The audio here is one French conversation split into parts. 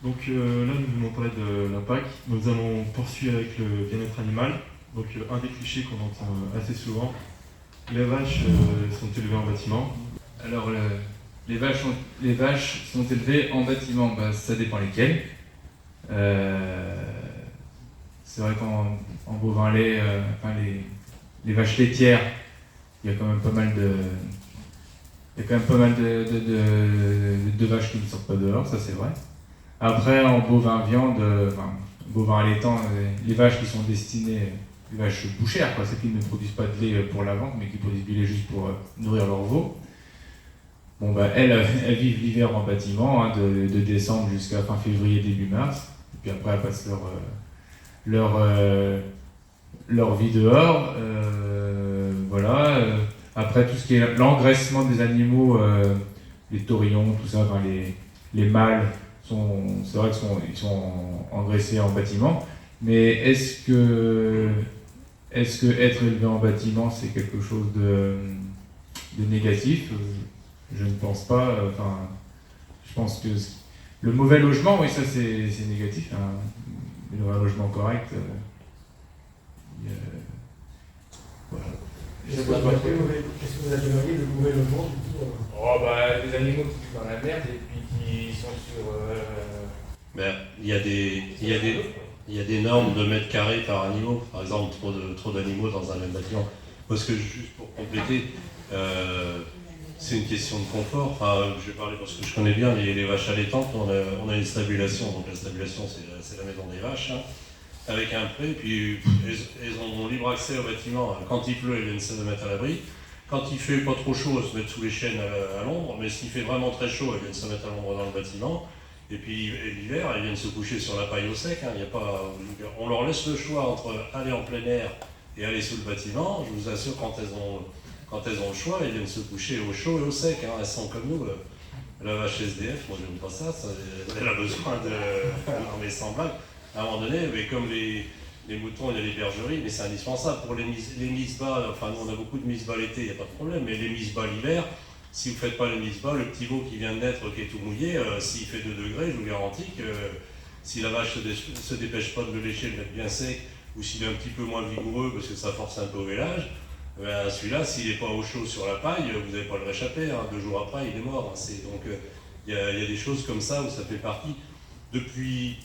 Donc là, nous allons parler de la PAC. Nous allons poursuivre avec le bien-être animal. Donc un des clichés qu'on entend assez souvent. Les vaches sont élevées en bâtiment. Alors, les vaches sont élevées en bâtiment, bah, ça dépend lesquelles. C'est vrai qu'en bovin lait, enfin les vaches laitières, il y a quand même pas mal de vaches qui ne sortent pas dehors, ça c'est vrai. Après, en bovin viande, enfin, bovin allaitant, les vaches qui sont destinées, les vaches bouchères, quoi, celles qui ne produisent pas de lait pour la vente, mais qui produisent du lait juste pour nourrir leurs veaux. Bon, bah, elles vivent l'hiver en bâtiment, hein, de décembre jusqu'à fin février, début mars. Et puis après, elles passent leur vie dehors. Voilà. Après, tout ce qui est l'engraissement des animaux, les taurillons, tout ça, enfin, les mâles, c'est vrai qu'ils sont engraissés en bâtiment. Mais est-ce que être élevé en bâtiment, c'est quelque chose de négatif? Je ne pense pas. Enfin, je pense que le mauvais logement, oui, ça c'est négatif. Hein. Mais un logement correct, voilà. Qu'est-ce que vous appelleriez le mauvais logement du coup Oh bah des animaux qui vivent dans la merde et puis qui sont sur. Ben, il y a des normes de mètres carrés par animaux. Par exemple, trop d'animaux dans un même bâtiment. Parce que juste pour compléter, c'est une question de confort. Enfin, je vais parler parce que je connais bien les vaches allaitantes. On a une stabulation. Donc la stabulation, c'est la maison des vaches. Hein, avec un pré, puis elles ont libre accès au bâtiment. Quand il pleut, elles viennent se mettre à l'abri. Quand il fait pas trop chaud, elles se mettent sous les chênes à l'ombre. Mais s'il fait vraiment très chaud, elles viennent se mettre à l'ombre dans le bâtiment. Et puis l'hiver, elles viennent se coucher sur la paille au sec. Hein. Y a pas, on leur laisse le choix entre aller en plein air et aller sous le bâtiment. Je vous assure, quand elles ont le choix, elles viennent se coucher au chaud et au sec. Hein. Elles sont comme nous. La vache SDF, moi j'aime pas ça. Elle a besoin de. Non mais sans blague. À un moment donné, mais comme les moutons, il y a les bergeries, mais c'est indispensable pour les mises bas. Enfin, nous on a beaucoup de mises bas l'été, il n'y a pas de problème, mais les mises bas l'hiver, si vous ne faites pas les mises bas, le petit veau qui vient de naître, qui est tout mouillé, s'il fait 2 degrés, je vous garantis que si la vache se dépêche pas de le lécher, de le mettre bien sec, ou s'il est un petit peu moins vigoureux parce que ça force un peu au vélage, ben celui-là, s'il n'est pas au chaud sur la paille, vous n'allez pas le réchapper. Hein. 2 jours après, il est mort. Hein. Donc il y a des choses comme ça où ça fait partie. Depuis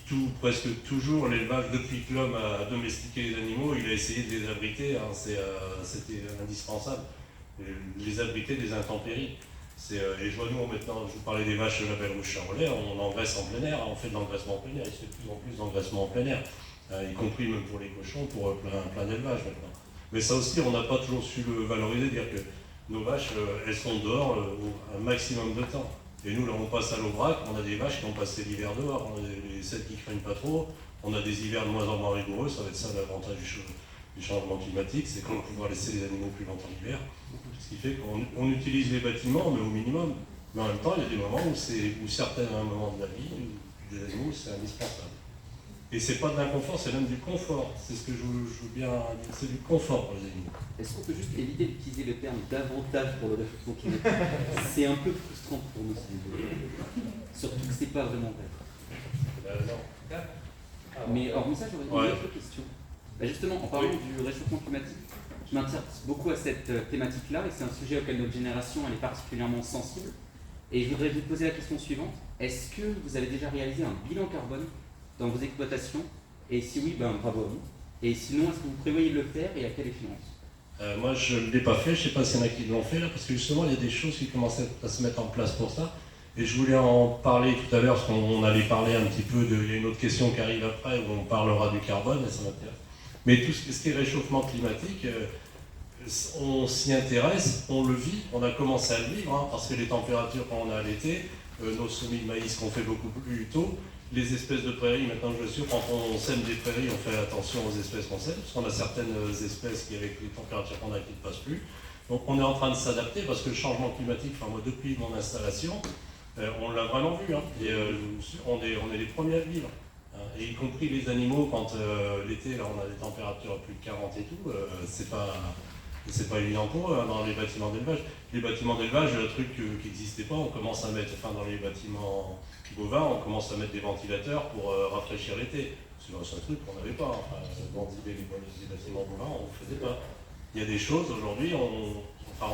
presque toujours, l'élevage, depuis que l'homme a domestiqué les animaux, il a essayé de les abriter. Hein. C'était indispensable. Les abriter des intempéries. Et je vois nous maintenant, je vous parlais des vaches label rouge charolais, on engraisse en plein air, hein. On fait de l'engraissement en plein air, il se fait de plus en plus d'engraissement en plein air, y compris même pour les cochons, pour plein d'élevage maintenant. Mais ça aussi, on n'a pas toujours su le valoriser, dire que nos vaches, elles sont dehors un maximum de temps. Et nous, là, on passe à l'Aubrac, on a des vaches qui ont passé l'hiver dehors, on a celles qui craignent pas trop, on a des hivers de moins en moins rigoureux, ça va être ça l'avantage du changement climatique, c'est qu'on va pouvoir laisser les animaux plus longtemps l'hiver, ce qui fait qu'on utilise les bâtiments, mais au minimum. Mais en même temps, il y a des moments où certains moments de la vie, des animaux, c'est indispensable. Et c'est pas de l'inconfort, c'est même du confort. C'est ce que je veux bien dire, c'est du confort pour les animaux. Est-ce qu'on peut juste éviter d'utiliser le terme d'avantage pour le réchauffement climatique? C'est un peu frustrant pour nous, surtout que c'est pas vraiment vrai. Non. Mais hormis ça, j'aurais une autre question. Bah justement, en parlant du réchauffement climatique, je m'intéresse beaucoup à cette thématique-là, et c'est un sujet auquel notre génération elle est particulièrement sensible. Et je voudrais vous poser la question suivante. Est-ce que vous avez déjà réalisé un bilan carbone dans vos exploitations? Et si oui, ben bravo à vous. Et sinon, est-ce que vous prévoyez de le faire et à quelle échéance? Moi, je ne l'ai pas fait, je ne sais pas s'il y en a qui l'ont fait là, parce que justement, il y a des choses qui commencent à se mettre en place pour ça. Et je voulais en parler tout à l'heure, parce qu'on allait parler un petit peu il y a une autre question qui arrive après, où on parlera du carbone, et ça m'intéresse. Mais tout ce qui est réchauffement climatique, on s'y intéresse, on le vit, on a commencé à le vivre, hein, parce que les températures qu'on a à l'été, nos semis de maïs qu'on fait beaucoup plus tôt, les espèces de prairies, maintenant je le suis, quand on sème des prairies, on fait attention aux espèces qu'on sème, parce qu'on a certaines espèces qui, avec les températures qu'on a, qui ne passent plus. Donc on est en train de s'adapter, parce que le changement climatique, enfin moi depuis mon installation, on l'a vraiment vu, hein, et on est les premiers à le vivre. Hein, et y compris les animaux, quand l'été, là on a des températures à plus de 40 et tout, c'est pas... Et c'est pas évident pour eux, hein, dans les bâtiments d'élevage. Les bâtiments d'élevage, il y a un truc qui n'existait pas, on commence à mettre, enfin dans les bâtiments bovins, on commence à mettre des ventilateurs pour rafraîchir l'été. C'est un truc qu'on n'avait pas, enfin, ventiler les bâtiments bovins, on ne le faisait pas. Il y a des choses, aujourd'hui, on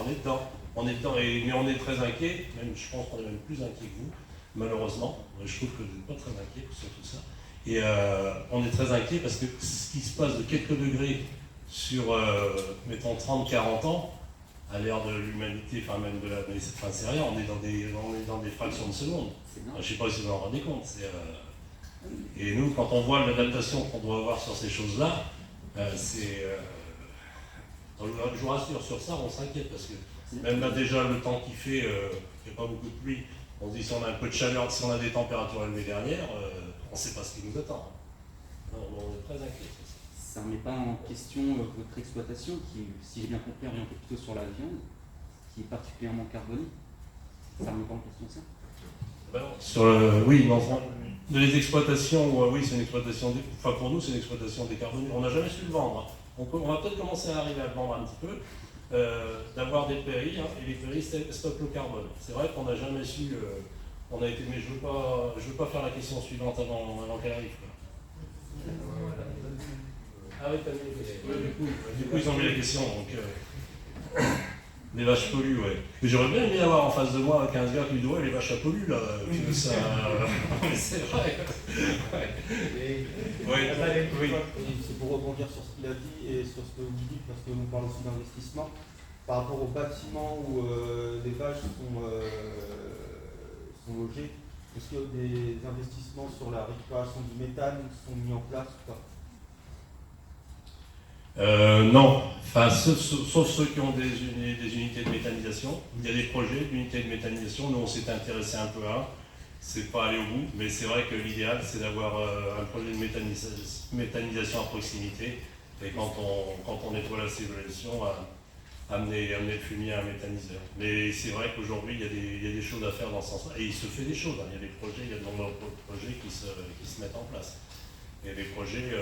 est dedans. Mais on est très inquiet, même je pense qu'on est même plus inquiet que vous, malheureusement. Je trouve que vous n'êtes pas très inquiet sur tout ça. Et on est très inquiet parce que ce qui se passe de quelques degrés sur, mettons, 30-40 ans, à l'ère de l'humanité, enfin même de la... Enfin, c'est rien, on est dans des fractions de secondes. Je ne sais pas si vous en rendez compte. Et nous, quand on voit l'adaptation qu'on doit avoir sur ces choses-là, je vous rassure, sur ça, on s'inquiète parce que même là déjà, le temps qu'il fait, il n'y a pas beaucoup de pluie. On se dit si on a un peu de chaleur, si on a des températures élevées derrière, on ne sait pas ce qui nous attend. On est très inquiet. Ça ne remet pas en question votre exploitation qui, si j'ai bien compris, est orientée plutôt sur la viande, qui est particulièrement carbonée. Ça ne remet pas en question ça? Oui, mais enfin, les exploitations, oui, c'est une exploitation, enfin pour nous, c'est une exploitation décarbonée. On n'a jamais su le vendre. On va peut-être commencer à arriver à le vendre un petit peu, d'avoir des prairies, hein, et les prairies stockent le carbone. C'est vrai qu'on n'a jamais su, on a été, mais je veux pas faire la question suivante avant qu'elle arrive. Quoi. Ah oui, t'as mis les questions. Du coup, ils ont mis les questions, donc... Les vaches pollues, ouais. Mais j'aurais bien aimé avoir en face de moi 15 gars qui me disent ouais, les vaches à polluent là, tu veux ça. Mais c'est vrai. Oui. C'est pour rebondir sur ce qu'il a dit et sur ce que vous dites, parce que nous parlons aussi d'investissement. Par rapport aux bâtiments où les vaches sont logées, est-ce que des investissements sur la récupération du méthane sont mis en place ou pas? Non, enfin, sauf ceux qui ont des unités de méthanisation. Il y a des projets d'unités de méthanisation. Nous, on s'est intéressé un peu à. C'est pas allé au bout, mais c'est vrai que l'idéal, c'est d'avoir un projet de méthanisation à proximité. Et quand on nettoie la civilisation, amener le fumier à un méthaniseur. Mais c'est vrai qu'aujourd'hui, il y a des choses à faire dans ce sens-là. Et il se fait des choses. Hein. Il y a des projets, il y a de nombreux projets qui se mettent en place. Et les projets,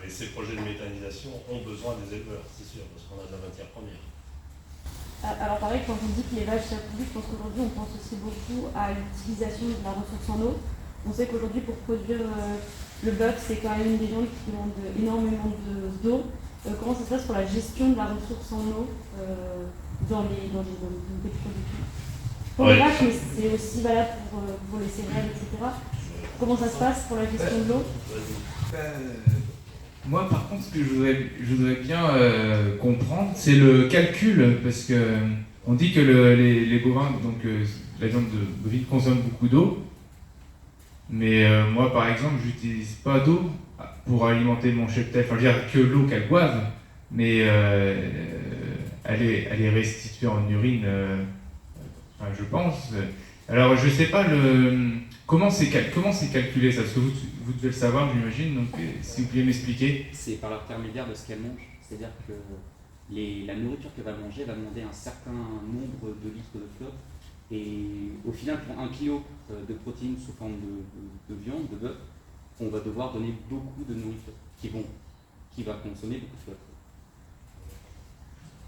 et ces projets de méthanisation ont besoin des éleveurs, c'est sûr, parce qu'on a de la matière première. Alors pareil, quand on dit que les vaches ça pollue, je pense qu'aujourd'hui on pense aussi beaucoup à l'utilisation de la ressource en eau. On sait qu'aujourd'hui pour produire le bœuf, c'est quand même une des viandes qui demande énormément d'eau. Comment ça se passe pour la gestion de la ressource en eau dans les unités de production? Pour les vaches, mais c'est aussi valable pour les céréales, etc. Comment ça se passe pour la gestion de l'eau? Moi, par contre, ce que je voudrais bien comprendre, c'est le calcul, parce que on dit que les bovins, donc la viande bovine consomme beaucoup d'eau, mais moi, par exemple, j'utilise pas d'eau pour alimenter mon cheptel. Enfin, je veux dire que l'eau qu'elles boivent, mais elle est restituée en urine, enfin, je pense. Alors, je sais pas comment c'est calculé ça, parce que vous devez le savoir, j'imagine, donc si vous pouviez m'expliquer. C'est par l'intermédiaire de ce qu'elle mange, c'est-à-dire que la nourriture qu'elle va manger va demander un certain nombre de litres de flotte, et au final, pour 1 kg de protéines sous forme de viande, de bœuf, on va devoir donner beaucoup de nourriture qui va consommer beaucoup de flotte.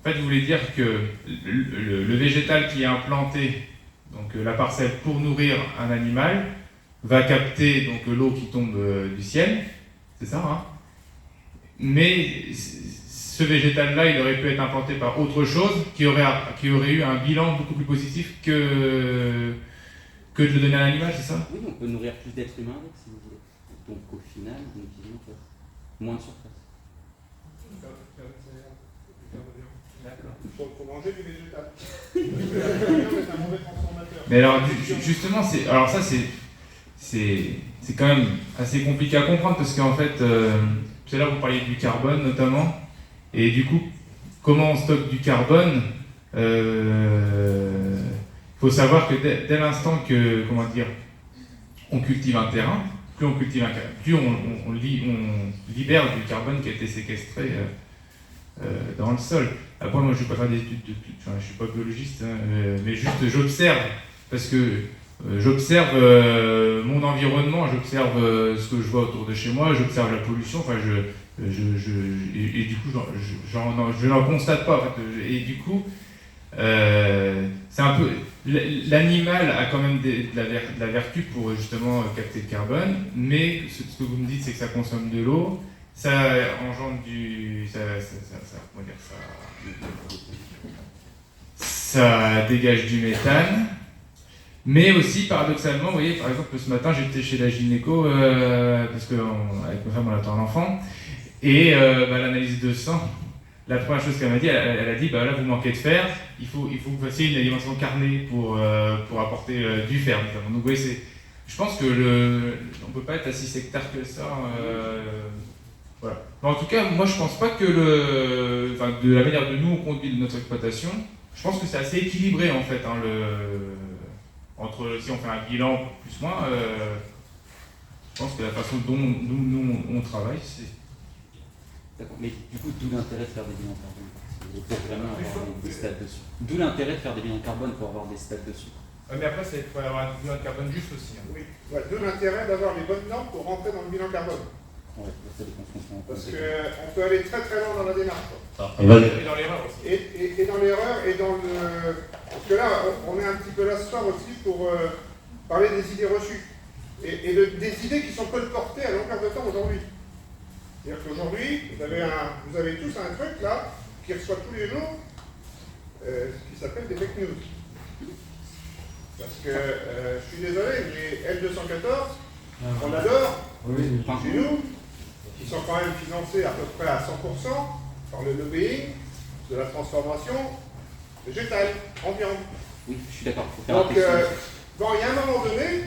En fait, vous voulez dire que le végétal qui est implanté, donc la parcelle pour nourrir un animal, va capter donc l'eau qui tombe du ciel, c'est ça, hein? Mais ce végétal-là, il aurait pu être implanté par autre chose qui aurait eu un bilan beaucoup plus positif que de le donner à l'animal, c'est ça? Oui, on peut nourrir plus d'êtres humains avec, si vous voulez. Donc au final, on utilise moins de surface. D'accord. Faut manger du végétal. C'est un mauvais transformateur. Mais alors, justement, c'est quand même assez compliqué à comprendre parce qu'en fait, tout à l'heure vous parliez du carbone notamment, et du coup, comment on stocke du carbone? Il faut savoir que dès l'instant que, on cultive un terrain, plus on cultive un terrain, plus on libère du carbone qui a été séquestré dans le sol. Après, moi, je ne vais pas faire des études je ne suis pas biologiste, hein, mais juste j'observe, parce que j'observe mon environnement, j'observe ce que je vois autour de chez moi, j'observe la pollution, enfin et du coup je n'en constate pas en fait, et du coup c'est un peu l'animal a quand même de la vertu pour justement capter le carbone, mais ce que vous me dites c'est que ça consomme de l'eau, ça engendre comment dire, ça dégage du méthane. Mais aussi, paradoxalement, vous voyez, par exemple, ce matin, j'étais chez la gynéco, parce qu'avec ma femme, on attend un enfant, et l'analyse de sang, la première chose qu'elle m'a dit, elle a dit, là, vous manquez de fer, il faut que vous fassiez une alimentation carnée pour apporter du fer, notamment. Donc, vous voyez, je pense que on ne peut pas être aussi sectaire que ça. Voilà. Mais en tout cas, moi, je pense pas que de la manière de nous, on conduit notre exploitation, je pense que c'est assez équilibré, en fait, entre si on fait un bilan plus-moins, je pense que la façon dont nous on travaille, c'est... D'accord, mais du coup, d'où l'intérêt de faire des bilans carbone pour vraiment avoir des stats dessus. D'où l'intérêt de faire des bilans carbone pour avoir des stats dessus. Mais après, il faut avoir un bilan carbone juste aussi. Hein. Oui, ouais, d'où l'intérêt d'avoir les bonnes normes pour rentrer dans le bilan carbone. Ouais, ça dépend. Parce qu'on peut aller très très loin dans la démarche. Et dans l'erreur aussi. Et dans l'erreur, et dans le... Parce que là, on est un petit peu là ce soir aussi pour parler des idées reçues. Et des idées qui sont colportées à longueur de temps aujourd'hui. C'est-à-dire qu'aujourd'hui, vous avez tous un truc là, qui reçoit tous les jours, ce qui s'appelle des fake news. Parce que, je suis désolé, les L214, on adore, chez nous, qui sont quand même financés à peu près à 100% par le lobbying de la transformation végétale en viande. Oui, je suis d'accord. Donc, il y a un moment donné,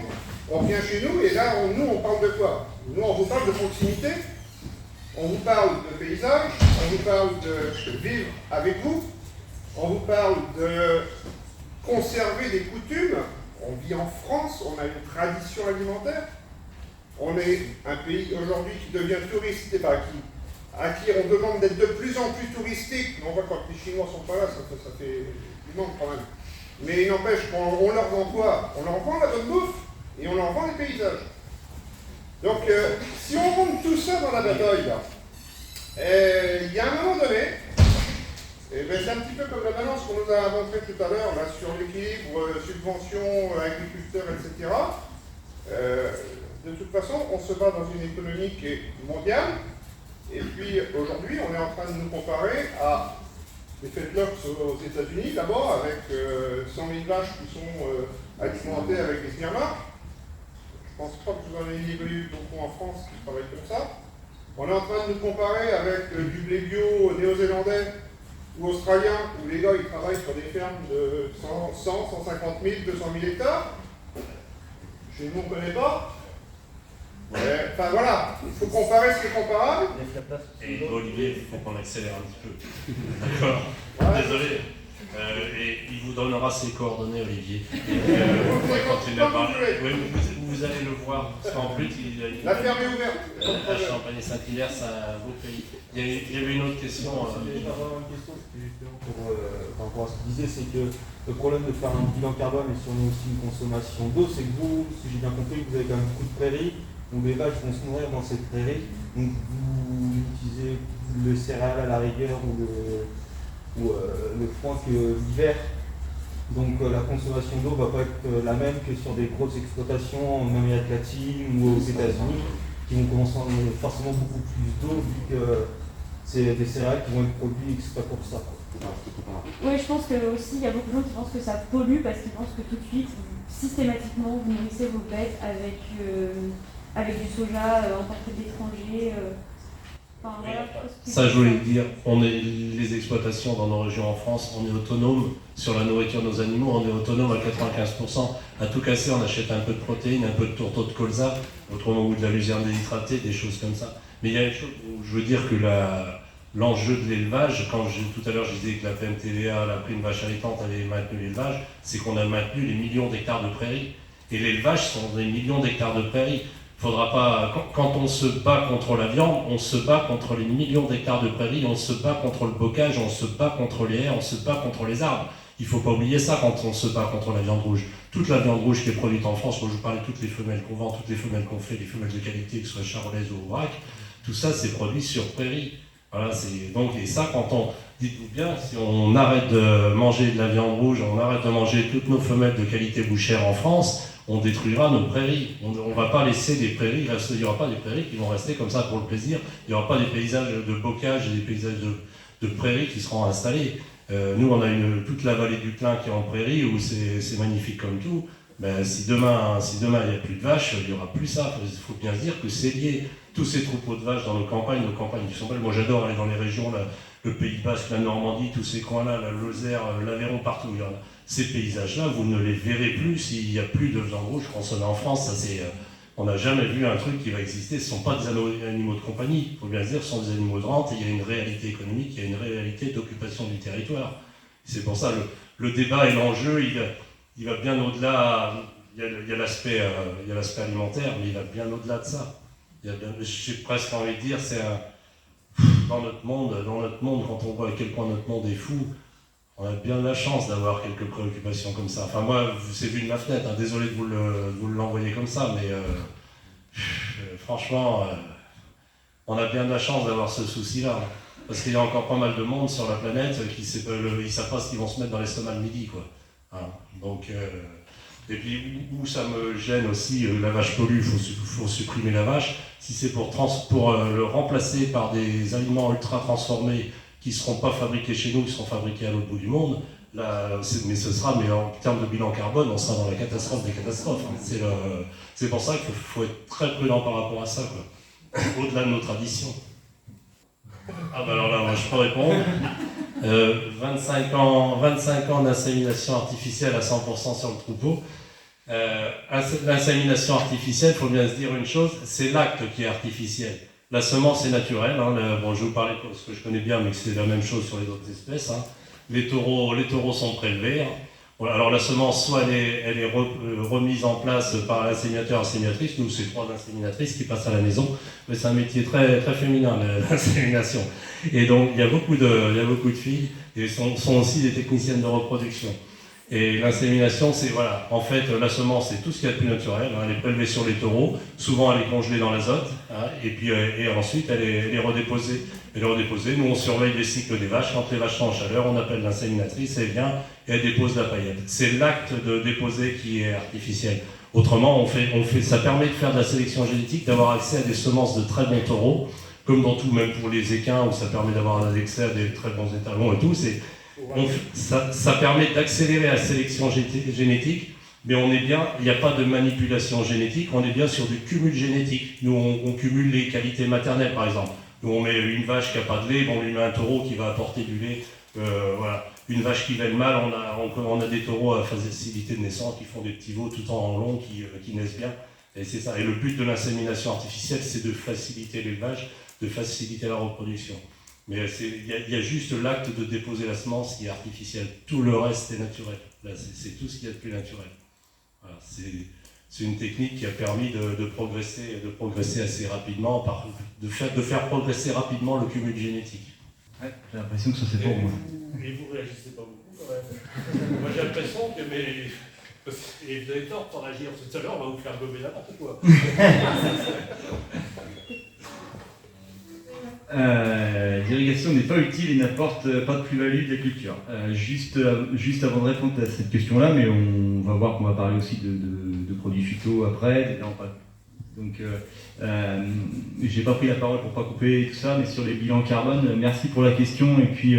on vient chez nous et là, on parle de quoi? Nous, on vous parle de proximité, on vous parle de paysage, on vous parle de vivre avec vous, on vous parle de conserver des coutumes. On vit en France, on a une tradition alimentaire. On est un pays aujourd'hui qui devient touristique, à qui on demande d'être de plus en plus touristique. On voit quand les Chinois sont pas là, ça fait du manque quand même. Mais il n'empêche qu'on leur vend quoi? On leur vend la bonne bouffe et on leur vend les paysages. Donc si on monte tout ça dans la bataille, il y a un moment donné, c'est un petit peu comme la balance qu'on nous a montré tout à l'heure là, sur l'équilibre, subventions, agriculteurs, etc. De toute façon, on se bat dans une économie qui est mondiale, et puis aujourd'hui, on est en train de nous comparer à les feedlots aux États-Unis, d'abord, avec 100 000 vaches qui sont alimentées avec des spermas. Je pense pas que vous en ayez eu beaucoup en France qui travaillent comme ça. On est en train de nous comparer avec du blé bio néo-zélandais ou australien, où les gars ils travaillent sur des fermes de 100, 150 000, 200 000 hectares. Chez nous, on ne connaît pas. Enfin voilà, il faut comparer ce qui est comparable. Et Olivier, il faut qu'on accélère un petit peu. D'accord. Désolé. Et il vous donnera ses coordonnées, Olivier. Vous pouvez continuer à parler. Oui, vous allez le voir. Parce qu'en plus, la ferme est ouverte. La Champagne et Saint-Hilaire, c'est un beau pays. Il y avait une autre question. Une question, c'était justement par rapport à ce qu'il disait, c'est que le problème de faire un bilan carbone et si on a aussi une consommation d'eau, c'est que vous, si j'ai bien compris, vous avez quand même beaucoup de prairies, donc les vaches vont se nourrir dans cette prairie, donc vous utilisez le céréal à la rigueur ou le foin que l'hiver. Donc la consommation d'eau ne va pas être la même que sur des grosses exploitations en Amérique latine ou aux États-Unis qui vont consommer forcément beaucoup plus d'eau vu que c'est des céréales qui vont être produits exprès pour ça. Oui, je pense que aussi il y a beaucoup de gens qui pensent que ça pollue parce qu'ils pensent que tout de suite, systématiquement, vous nourrissez vos bêtes avec du soja importé d'étrangers. Enfin, voilà, ça, je voulais dire, les exploitations dans nos régions en France, on est autonome sur la nourriture de nos animaux, on est autonome à 95%. À tout casser, on achète un peu de protéines, un peu de tourteau de colza, autrement ou de la luzerne déshydratée, des choses comme ça. Mais il y a une chose où je veux dire que l'enjeu de l'élevage, quand tout à l'heure je disais que la PMTVA, la prime vache allaitante, avait maintenu l'élevage, c'est qu'on a maintenu les millions d'hectares de prairies. Et l'élevage sont des millions d'hectares de prairies. Faudra pas, quand on se bat contre la viande, on se bat contre les millions d'hectares de prairies, on se bat contre le bocage, on se bat contre les haies, on se bat contre les arbres. Il ne faut pas oublier ça quand on se bat contre la viande rouge. toute la viande rouge qui est produite en France, quand je vous parlais de toutes les femelles qu'on vend, toutes les femelles qu'on fait, les femelles de qualité, que ce soit charolaises ou vrac, tout ça c'est produit sur prairie. Voilà, donc, et ça, dites-vous bien, si on arrête de manger de la viande rouge, on arrête de manger toutes nos femelles de qualité bouchère en France, on détruira nos prairies. On ne va pas laisser des prairies, il n'y aura pas des prairies qui vont rester comme ça pour le plaisir, il n'y aura pas des paysages de bocage et des paysages de prairies qui seront installés. Nous, on a toute la vallée du Clin qui est en prairie, où c'est magnifique comme tout. Ben, si demain il n'y a plus de vaches, il n'y aura plus ça. Il faut bien se dire que c'est lié. Tous ces troupeaux de vaches dans nos campagnes qui sont belles. Moi, j'adore aller dans les régions, le Pays Basque, la Normandie, tous ces coins-là, la Lozère, l'Aveyron, partout. Ces paysages-là, vous ne les verrez plus s'il n'y a plus de viande rouge consommée en France. Ça, on n'a jamais vu un truc qui va exister. Ce ne sont pas des animaux de compagnie. Il faut bien se dire, ce sont des animaux de rente. Et il y a une réalité économique, il y a une réalité d'occupation du territoire. C'est pour ça le débat et l'enjeu, il va bien au-delà. Il y a l'aspect alimentaire, mais il va bien au-delà de ça. J'ai presque envie de dire, dans notre monde, quand on voit à quel point notre monde est fou, on a bien la chance d'avoir quelques préoccupations comme ça. Enfin, moi, c'est vu de ma fenêtre, hein, désolé de vous l'envoyer comme ça, mais franchement, on a bien de la chance d'avoir ce souci-là. Hein, parce qu'il y a encore pas mal de monde sur la planète qui ne savent pas ce qu'ils vont se mettre dans l'estomac le midi, quoi. Hein, donc, et puis, où ça me gêne aussi, la vache pollue, il faut supprimer la vache. Si c'est pour le remplacer par des aliments ultra transformés qui ne seront pas fabriqués chez nous, qui seront fabriqués à l'autre bout du monde, mais en termes de bilan carbone, on sera dans la catastrophe des catastrophes. Hein. C'est pour ça qu'il faut être très prudent par rapport à ça, quoi. Au-delà de nos traditions. Ah ben alors là, moi je peux répondre. 25 ans d'insémination artificielle à 100% sur le troupeau. L'insémination artificielle, il faut bien se dire une chose, c'est l'acte qui est artificiel. La semence est naturelle, hein, je vais vous parler de ce que je connais bien, mais c'est la même chose sur les autres espèces. Hein. Les taureaux sont prélevés. Hein. Voilà, alors la semence, soit elle est remise en place par l'inséminateur, inséminatrice. Nous, c'est 3 inséminatrices qui passent à la maison, mais c'est un métier très, très féminin, l'insémination. Et donc, il y a beaucoup de filles, et sont aussi des techniciennes de reproduction. Et l'insémination, c'est, voilà, en fait, la semence, c'est tout ce qu'il y a de plus naturel. Hein, elle est prélevée sur les taureaux, souvent elle est congelée dans l'azote, hein, et ensuite elle est redéposée. Nous, on surveille les cycles des vaches. Quand les vaches sont en chaleur, on appelle l'inséminatrice, elle vient et elle dépose la paillette. C'est l'acte de déposer qui est artificiel. Autrement, ça permet de faire de la sélection génétique, d'avoir accès à des semences de très bons taureaux, comme dans tout, même pour les équins, où ça permet d'avoir un accès à des très bons étalons et tout. Ça permet d'accélérer la sélection génétique, mais il n'y a pas de manipulation génétique, on est bien sur du cumul génétique. Nous, on cumule les qualités maternelles, par exemple. Nous, on met une vache qui n'a pas de lait, on lui met un taureau qui va apporter du lait. Voilà. Une vache qui vèle mal, on a des taureaux à facilité de naissance qui font des petits veaux tout en long, qui naissent bien. Et c'est ça. Et le but de l'insémination artificielle, c'est de faciliter l'élevage, de faciliter la reproduction. Mais il y a juste l'acte de déposer la semence qui est artificiel. Tout le reste est naturel. Là, c'est tout ce qu'il y a de plus naturel. Voilà, c'est une technique qui a permis de progresser assez rapidement, de faire progresser rapidement le cumul génétique. Ouais, j'ai l'impression que ça c'est pour moi. Et vous réagissez pas beaucoup quand même. Moi j'ai l'impression que et vous avez tort pour réagir. Tout à l'heure, on va vous faire gober n'importe quoi. L'irrigation n'est pas utile et n'apporte pas de plus-value de la culture. Juste avant de répondre à cette question-là, mais on va voir qu'on va parler aussi de produits phyto après. Donc, j'ai pas pris la parole pour pas couper tout ça, mais sur les bilans carbone, merci pour la question et puis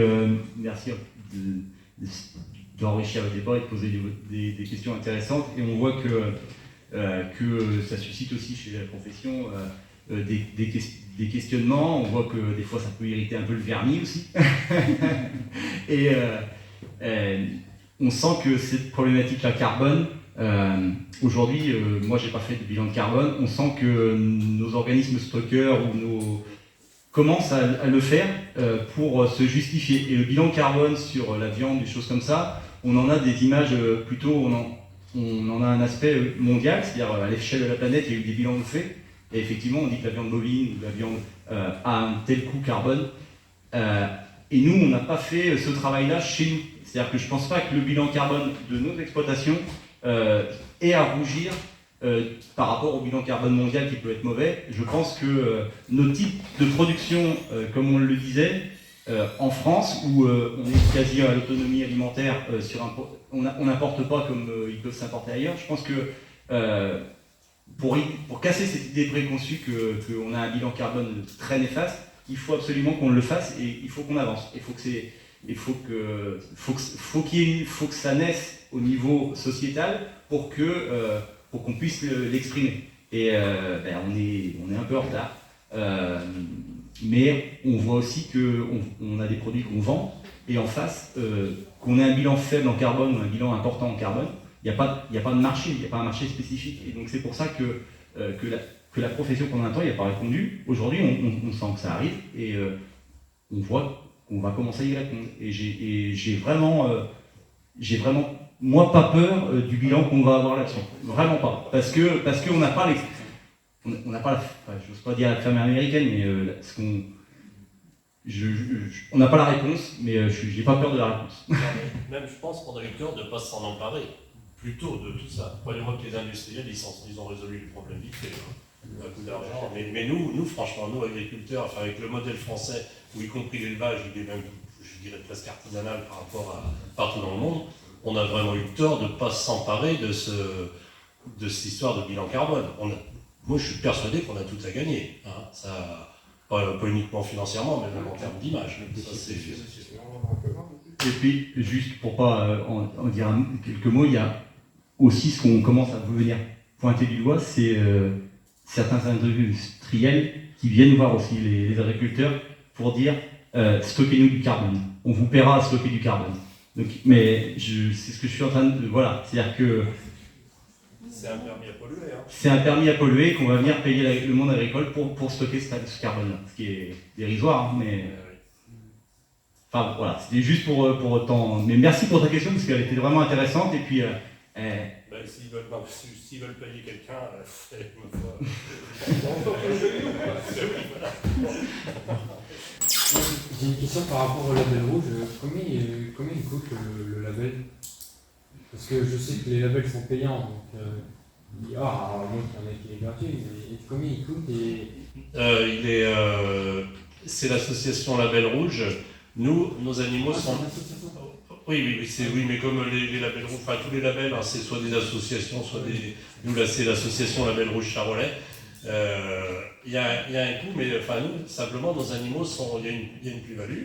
merci d'enrichir le débat et de poser des questions intéressantes. Et on voit que ça suscite aussi chez la profession des questionnements. On voit que des fois ça peut irriter un peu le vernis aussi. Et on sent que cette problématique-là carbone, aujourd'hui, moi j'ai pas fait de bilan de carbone, on sent que nos organismes stockeurs commencent à le faire pour se justifier. Et le bilan carbone sur la viande, des choses comme ça, on en a des images plutôt, on en a un aspect mondial, c'est-à-dire à l'échelle de la planète, il y a eu des bilans de faits. Et effectivement, on dit que la viande bovine ou la viande a un tel coût carbone. Et nous, on n'a pas fait ce travail-là chez nous. C'est-à-dire que je ne pense pas que le bilan carbone de nos exploitations ait à rougir par rapport au bilan carbone mondial qui peut être mauvais. Je pense que nos types de production, comme on le disait, en France, où on est quasi à l'autonomie alimentaire, on n'importe pas comme ils peuvent s'importer ailleurs, je pense que pour casser cette idée préconçue qu'on a un bilan carbone très néfaste, il faut absolument qu'on le fasse et il faut qu'on avance. Il faut que ça naisse au niveau sociétal pour qu'on puisse l'exprimer. Et on est un peu en retard. Mais on voit aussi qu'on a des produits qu'on vend et en face, qu'on ait un bilan faible en carbone ou un bilan important en carbone, il n'y a pas de marché, il n'y a pas un marché spécifique. Et donc c'est pour ça que la profession pendant un temps, il n'y a pas répondu. Aujourd'hui, on sent que ça arrive et on voit qu'on va commencer à y répondre. Et j'ai vraiment, moi, pas peur du bilan qu'on va avoir là-dessus. Vraiment pas. Parce qu'on n'a pas on n'a pas j'ose pas dire la ferme américaine, mais on n'a pas la réponse, mais je n'ai pas peur de la réponse. Même je pense qu'on a eu peur de ne pas s'en emparer, plutôt de tout ça. Croyez-moi que les industriels, ils ont résolu le problème vite fait, à coup d'argent. Mais nous, franchement, nous agriculteurs, enfin, avec le modèle français, où y compris l'élevage, il est même, je dirais, presque artisanal par rapport à partout dans le monde, on a vraiment eu tort de ne pas s'emparer de cette histoire de bilan carbone. Moi, je suis persuadé qu'on a tout à gagner. Hein. Ça, pas uniquement financièrement, mais même en termes d'image. Et puis, juste pour pas en dire quelques mots, il y a aussi ce qu'on commence à venir pointer du doigt, c'est certains industriels qui viennent voir aussi les agriculteurs pour dire stockez-nous du carbone. On vous paiera à stocker du carbone. Donc, mais c'est ce que je suis en train de... Voilà, c'est-à-dire que... C'est un permis à polluer. Hein. C'est un permis à polluer qu'on va venir payer le monde agricole pour stocker ce carbone-là, ce qui est dérisoire, hein, mais... Enfin voilà, c'était juste pour autant... Mais merci pour ta question, parce qu'elle était vraiment intéressante, et puis... S'ils veulent payer quelqu'un, J'ai une question par rapport au label rouge. Combien il coûte le label? Parce que je sais que les labels sont payants, donc alors moi il y en a qui est gratuit, mais combien il coûte c'est l'association Label Rouge. Nous, nos animaux sont... Oui, mais comme les labels rouges, enfin tous les labels, hein, c'est soit des associations, soit des... Nous là c'est l'association Label Rouge Charolais. Il y a un coût, mais enfin nous, simplement nos animaux sont... Il y a une plus-value.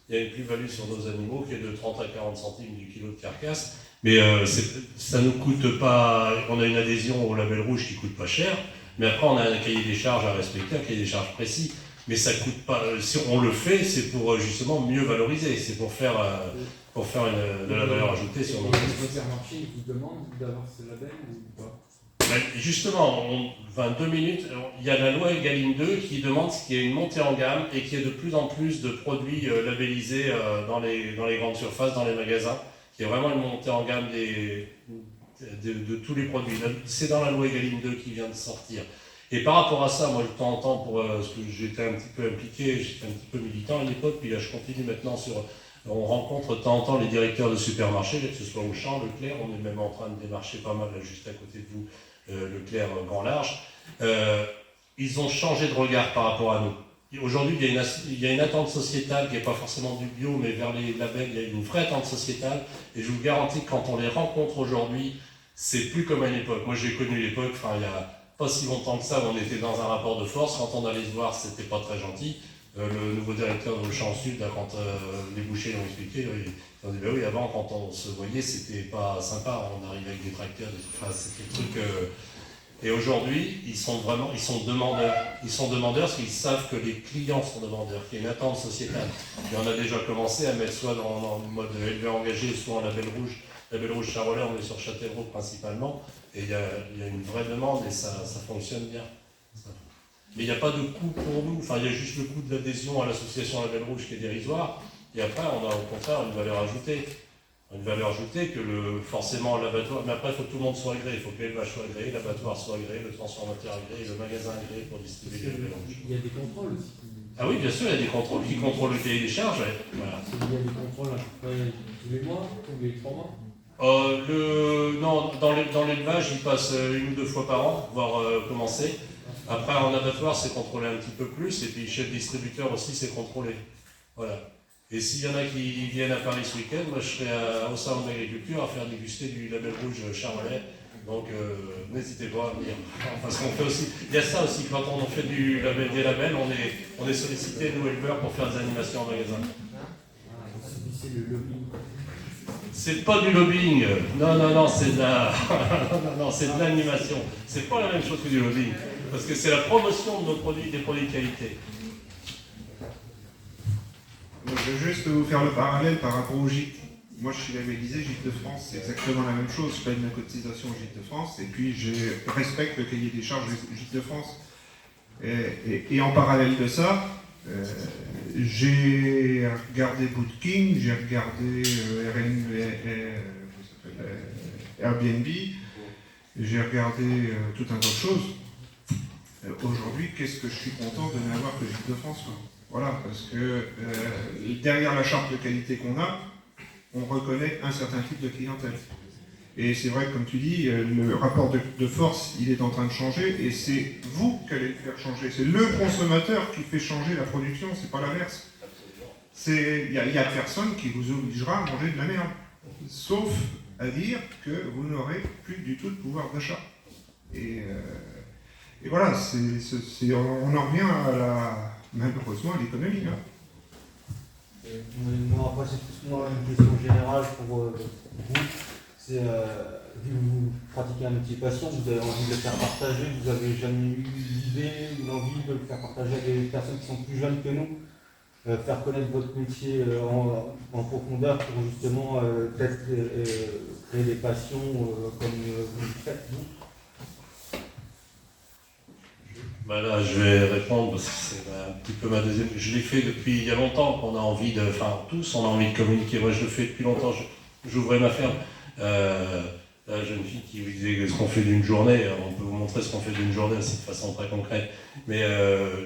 Il y a une plus-value sur nos animaux qui est de 30 à 40 centimes du kilo de carcasse. Mais ça ne nous coûte pas... On a une adhésion au Label Rouge qui ne coûte pas cher, mais après on a un cahier des charges à respecter, un cahier des charges précis. Mais ça ne coûte pas... Si on le fait, c'est pour justement mieux valoriser, c'est pour faire de la valeur ajoutée sur nos produits. Les supermarchés qui demandent d'avoir ce label ou pas? Justement, 2 minutes, il y a la loi Egalim 2 qui demande qu'il y ait une montée en gamme et qu'il y ait de plus en plus de produits labellisés dans les grandes surfaces, dans les magasins. Il y a vraiment une montée en gamme de tous les produits. C'est dans la loi Egalim 2 qui vient de sortir. Et par rapport à ça, moi de temps en temps, parce que j'étais un petit peu impliqué, j'étais un petit peu militant à l'époque, puis là je continue maintenant on rencontre de temps en temps les directeurs de supermarchés, que ce soit Auchan, Leclerc, on est même en train de démarcher pas mal là, juste à côté de vous, Leclerc Grand Large. Ils ont changé de regard par rapport à nous. Aujourd'hui, il y a une attente sociétale qui n'est pas forcément du bio, mais vers les labels, il y a une vraie attente sociétale. Et je vous garantis que quand on les rencontre aujourd'hui, c'est plus comme à une époque. Moi, j'ai connu l'époque, il y a pas si longtemps que ça, où on était dans un rapport de force. Quand on allait se voir, c'était pas très gentil. Le nouveau directeur de Auchan Sud, quand les bouchers l'ont expliqué, ils ont dit oui, avant, quand on se voyait, c'était pas sympa. On arrivait avec des tracteurs, c'était le truc. Et aujourd'hui, ils sont demandeurs. Ils sont demandeurs parce qu'ils savent que les clients sont demandeurs, qu'il y a une attente sociétale. Et on a déjà commencé à mettre soit dans le mode élevé engagé, soit en label rouge Charolais, on est sur Châtellerault principalement. Et il y a une vraie demande et ça fonctionne bien. Mais il n'y a pas de coût pour nous, il y a juste le coût de l'adhésion à l'association Label Rouge qui est dérisoire. Et après, on a au contraire une valeur ajoutée. Une valeur ajoutée que forcément l'abattoir, mais après il faut que tout le monde soit agréé, il faut que l'élevage soit agréé, l'abattoir soit agréé, le transformateur agréé, le magasin agréé pour distribuer les Label Rouge. Il y a des contrôles aussi. Ah oui, bien sûr, il y a des contrôles qui contrôlent le cahier des charges. Voilà. Il y a des contrôles à peu près tous les mois, tous les 3 mois. Non, dans l'élevage, il passe 1 ou 2 fois par an, voire commencer. Après, en abattoir, c'est contrôlé un petit peu plus, et puis chez le distributeur aussi, c'est contrôlé. Voilà. Et s'il y en a qui viennent à Paris ce week-end, moi je serai au salon de l'agriculture à faire déguster du label rouge charolais. Donc n'hésitez pas à venir. Parce qu'on fait aussi. Il y a ça aussi, quand on fait des labels, on est sollicité, nous éleveurs, pour faire des animations en magasin. C'est le lobbying. C'est pas du lobbying. Non, c'est de la. Non, c'est de l'animation. C'est pas la même chose que du lobbying. Parce que c'est la promotion de nos produits, des produits de qualité. Je vais juste vous faire le parallèle par rapport au gîte. Moi, je suis labellisé Gîte de France, c'est exactement la même chose. Je paye ma cotisation au Gîte de France et puis je respecte le cahier des charges du Gîte de France. Et en parallèle de ça, j'ai regardé Booking, j'ai regardé Airbnb, j'ai regardé tout un tas de choses. Aujourd'hui, qu'est-ce que je suis content de n'avoir que Gîte de France, quoi. Voilà, parce que derrière la charte de qualité qu'on a, on reconnaît un certain type de clientèle. Et c'est vrai que, comme tu dis, le rapport de force, il est en train de changer, et c'est vous qui allez le faire changer. C'est le consommateur qui fait changer la production, c'est pas l'inverse. Il n'y a personne qui vous obligera à manger de la merde. Sauf à dire que vous n'aurez plus du tout de pouvoir d'achat. Et voilà, on en revient malheureusement à l'économie. Moi, après, c'est plus une question générale pour vous. C'est, vu que vous pratiquez un métier passion, vous avez envie de le faire partager, vous n'avez jamais eu l'idée ou l'envie de le faire partager à des personnes qui sont plus jeunes que nous, faire connaître votre métier en profondeur pour justement peut-être créer des passions comme vous le faites, vous. Bah là, je vais répondre parce que c'est un petit peu ma deuxième. Je l'ai fait depuis il y a longtemps qu'on a envie de. Enfin, tous on a envie de communiquer. Moi, je le fais depuis longtemps. J'ouvrais ma ferme. La jeune fille qui vous disait ce qu'on fait d'une journée, on peut vous montrer ce qu'on fait d'une journée aussi de façon très concrète. Mais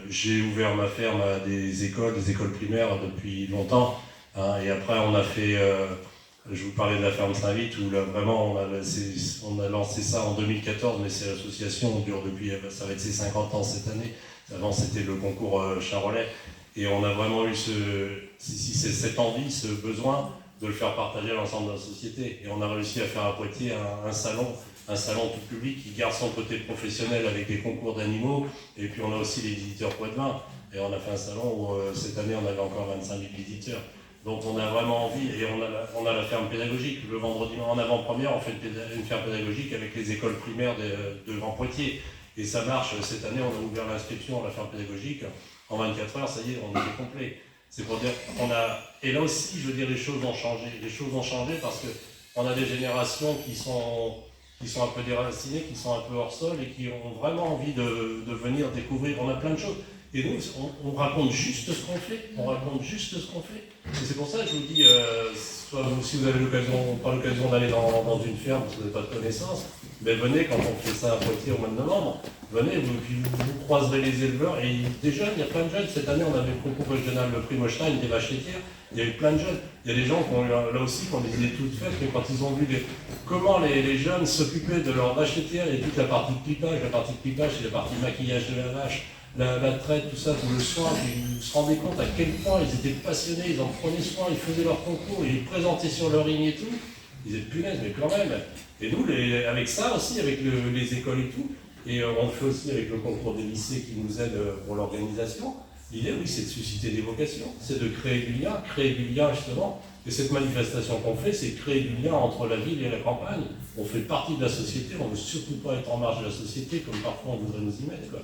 j'ai ouvert ma ferme à des écoles primaires depuis longtemps. Hein, et après, on a fait. Je vous parlais de la ferme Saint-Vite où là, vraiment on a lancé ça en 2014, mais c'est l'association, on dure depuis, ça va être ses 50 ans cette année. Avant c'était le concours charolais. Et on a vraiment eu cette envie, ce besoin de le faire partager à l'ensemble de la société. Et on a réussi à faire à Poitiers un salon tout public qui garde son côté professionnel avec des concours d'animaux. Et puis on a aussi les visiteurs Poitvin. Et on a fait un salon où cette année on avait encore 25 000 visiteurs. Donc on a vraiment envie, et on a la ferme pédagogique. Le vendredi en avant-première, on fait une ferme pédagogique avec les écoles primaires de Grand Poitiers. Et ça marche. Cette année, on a ouvert l'inscription à la ferme pédagogique. En 24 heures, ça y est, on est complet. C'est pour dire et là aussi, je veux dire, les choses ont changé. Les choses ont changé parce qu'on a des générations qui sont un peu déracinées, qui sont un peu hors sol et qui ont vraiment envie de venir découvrir. On a plein de choses. Et nous, on raconte juste ce qu'on fait. Et c'est pour ça que je vous dis, si vous avez pas l'occasion d'aller dans une ferme, parce que vous n'avez pas de connaissances, mais venez quand on fait ça à Poitiers au mois de novembre. Venez, vous croiserez les éleveurs. Et des jeunes, il y a plein de jeunes. Cette année, on avait le concours régional, le prix Mostein des vaches laitières. Il y a eu plein de jeunes. Il y a des gens qui ont là aussi, qui ont des idées toutes faites, mais quand ils ont vu comment les jeunes s'occupaient de leurs vaches laitières, et toute la partie de clipage. La partie de clipage, c'est la partie de maquillage de la vache. La traite, tout ça, tout le soin, ils se rendaient compte à quel point ils étaient passionnés, ils en prenaient soin, ils faisaient leur concours, ils présentaient sur leur ligne et tout. Ils étaient punaises, mais quand même. Et nous, avec ça aussi, avec les écoles et tout, et on le fait aussi avec le concours des lycées qui nous aident pour l'organisation. L'idée, oui, c'est de susciter des vocations, c'est de créer du lien justement. Et cette manifestation qu'on fait, c'est créer du lien entre la ville et la campagne. On fait partie de la société, on ne veut surtout pas être en marge de la société, comme parfois on voudrait nous y mettre, quoi.